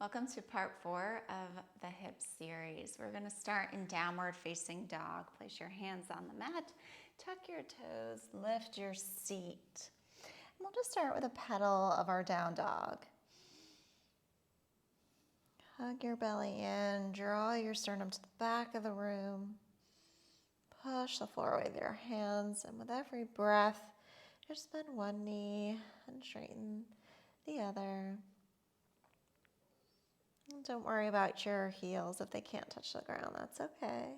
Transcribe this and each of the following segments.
Welcome to part 4 of the hip series. We're going to start in downward facing dog. Place your hands on the mat, tuck your toes, lift your seat. And we'll just start with a pedal of our down dog. Hug your belly in, draw your sternum to the back of the room. Push the floor away with your hands, and with every breath, just bend one knee and straighten the other. Don't worry about your heels if they can't touch the ground. That's okay.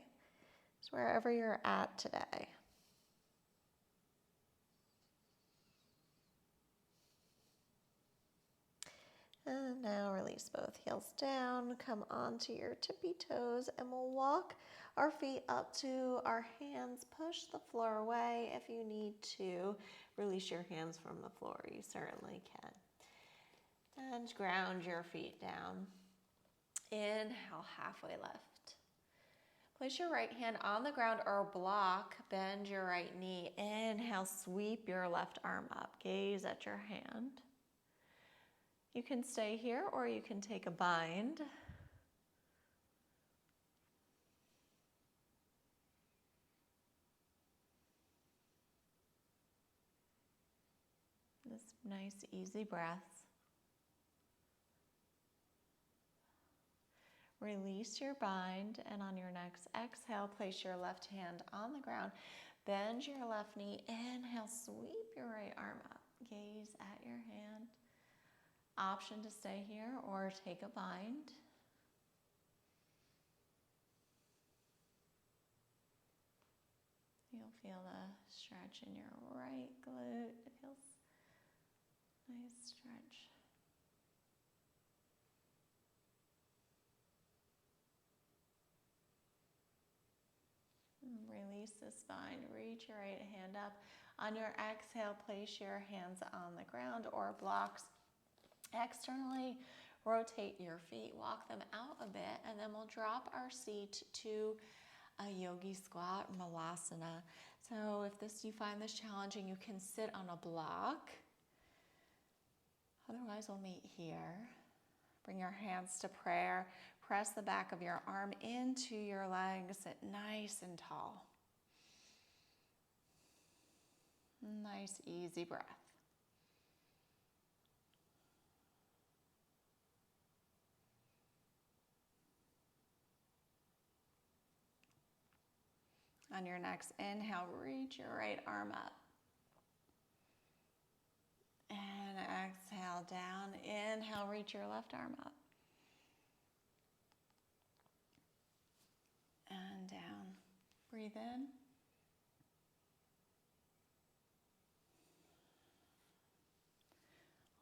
It's wherever you're at today. And now release both heels down. Come onto your tippy toes and we'll walk our feet up to our hands. Push the floor away. If you need to release your hands from the floor, you certainly can. And ground your feet down. Inhale, halfway lift. Place your right hand on the ground or block. Bend your right knee. Inhale, sweep your left arm up. Gaze at your hand. You can stay here or you can take a bind. This nice, easy breath. Release your bind, and on your next exhale, place your left hand on the ground. Bend your left knee. Inhale, sweep your right arm up. Gaze at your hand. Option to stay here or take a bind. You'll feel the stretch in your right glute. It feels nice stretch. Release the spine, reach your right hand up. On your exhale, place your hands on the ground or blocks. Externally, rotate your feet, walk them out a bit, and then we'll drop our seat to a yogi squat, malasana. So if you find this challenging, you can sit on a block. Otherwise, we'll meet here. Bring your hands to prayer. Press the back of your arm into your legs. Sit nice and tall. Nice, easy breath. On your next inhale, reach your right arm up. And exhale down. Inhale, reach your left arm up. And down. Breathe in.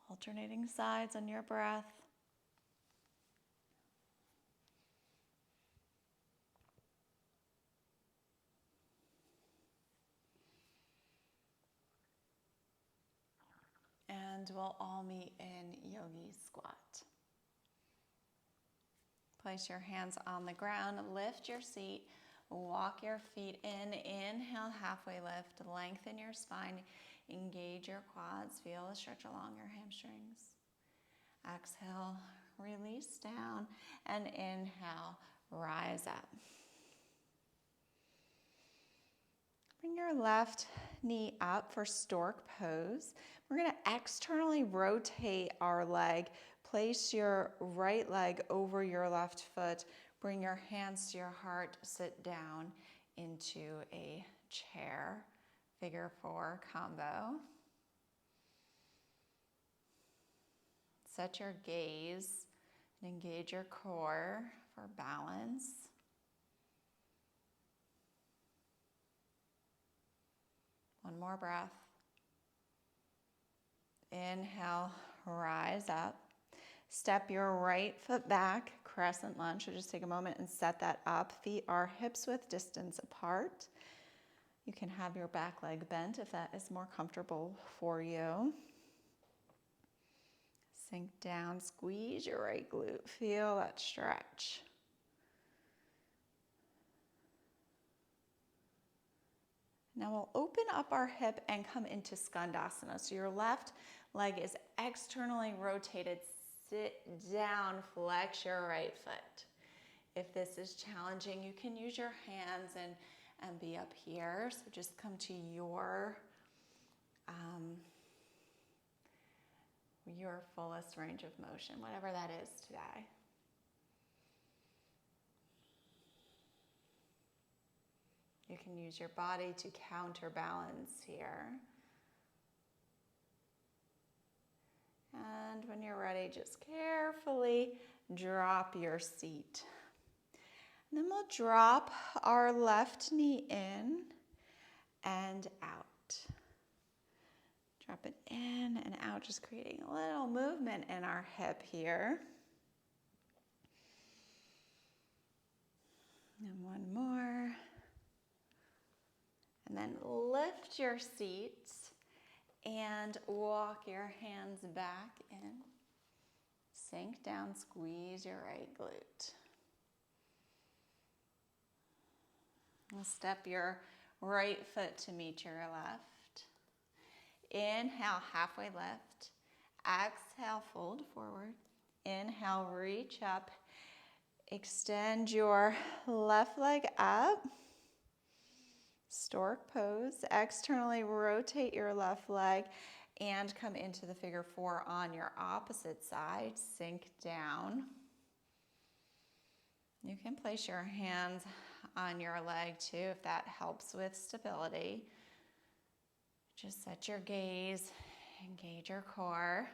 Alternating sides on your breath. And we'll all meet in yogi squat. Place your hands on the ground, lift your seat, walk your feet in. Inhale, halfway lift, lengthen your spine, engage your quads, feel the stretch along your hamstrings. Exhale, release down, and inhale, rise up. Bring your left knee up for stork pose. We're going to externally rotate our leg. Place your right leg over your left foot. Bring your hands to your heart. Sit down into a chair. Figure 4 combo. Set your gaze and engage your core for balance. One more breath. Inhale, rise up. Step your right foot back, crescent lunge. So just take a moment and set that up. Feet are hips width distance apart. You can have your back leg bent if that is more comfortable for you. Sink down, squeeze your right glute. Feel that stretch. Now we'll open up our hip and come into Skandasana. So your left leg is externally rotated. sit down, flex your right foot. If this is challenging, you can use your hands and be up here. So just come to your fullest range of motion, whatever that is today. You can use your body to counterbalance here. And when you're ready, just carefully drop your seat. And then we'll drop our left knee in and out. Drop it in and out, just creating a little movement in our hip here. And one more. And then lift your seat and walk your hands back in. Sink down, squeeze your right glute. And step your right foot to meet your left. Inhale, halfway lift. Exhale, fold forward. Inhale, reach up. Extend your left leg up. Stork pose. Externally rotate your left leg and come into the figure four on your opposite side. Sink down. You can place your hands on your leg too if that helps with stability. Just set your gaze, engage your core.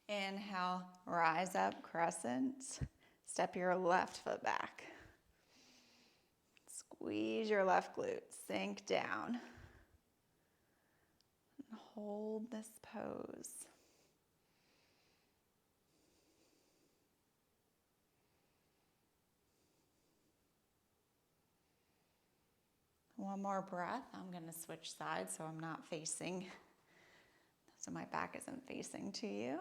Inhale, rise up, crescent. Step your left foot back. Squeeze your left glute, sink down. And hold this pose. One more breath. I'm going to switch sides so I'm not facing, so my back isn't facing to you.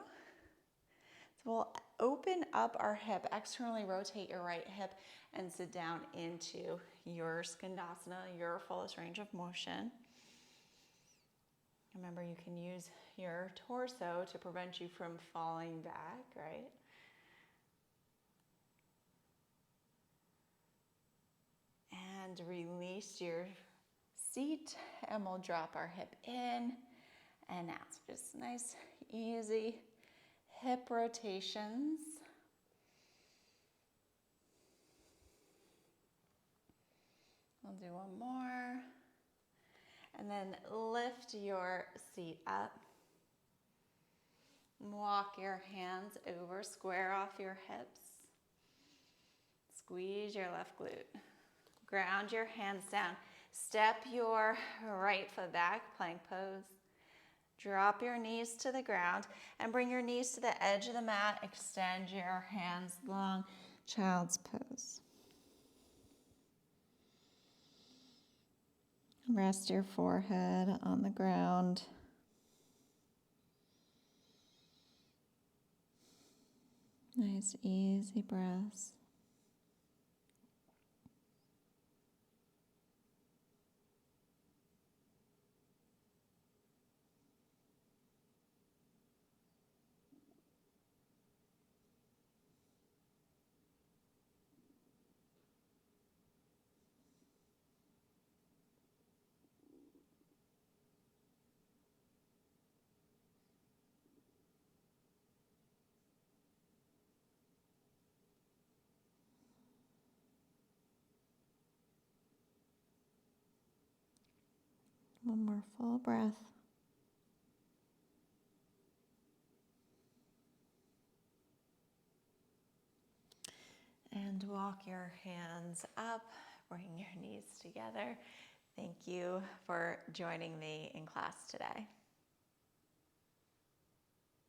So we'll open up our hip, externally rotate your right hip and sit down into your Skandasana, your fullest range of motion. Remember, you can use your torso to prevent you from falling back, right? And release your seat and we'll drop our hip in and out. So just nice, easy hip rotations. We'll do one more. And then lift your seat up. Walk your hands over, square off your hips. Squeeze your left glute. Ground your hands down. Step your right foot back, plank pose. Drop your knees to the ground and bring your knees to the edge of the mat. Extend your hands long, child's pose. Rest your forehead on the ground. Nice, easy breaths. One more full breath. And walk your hands up, bring your knees together. Thank you for joining me in class today.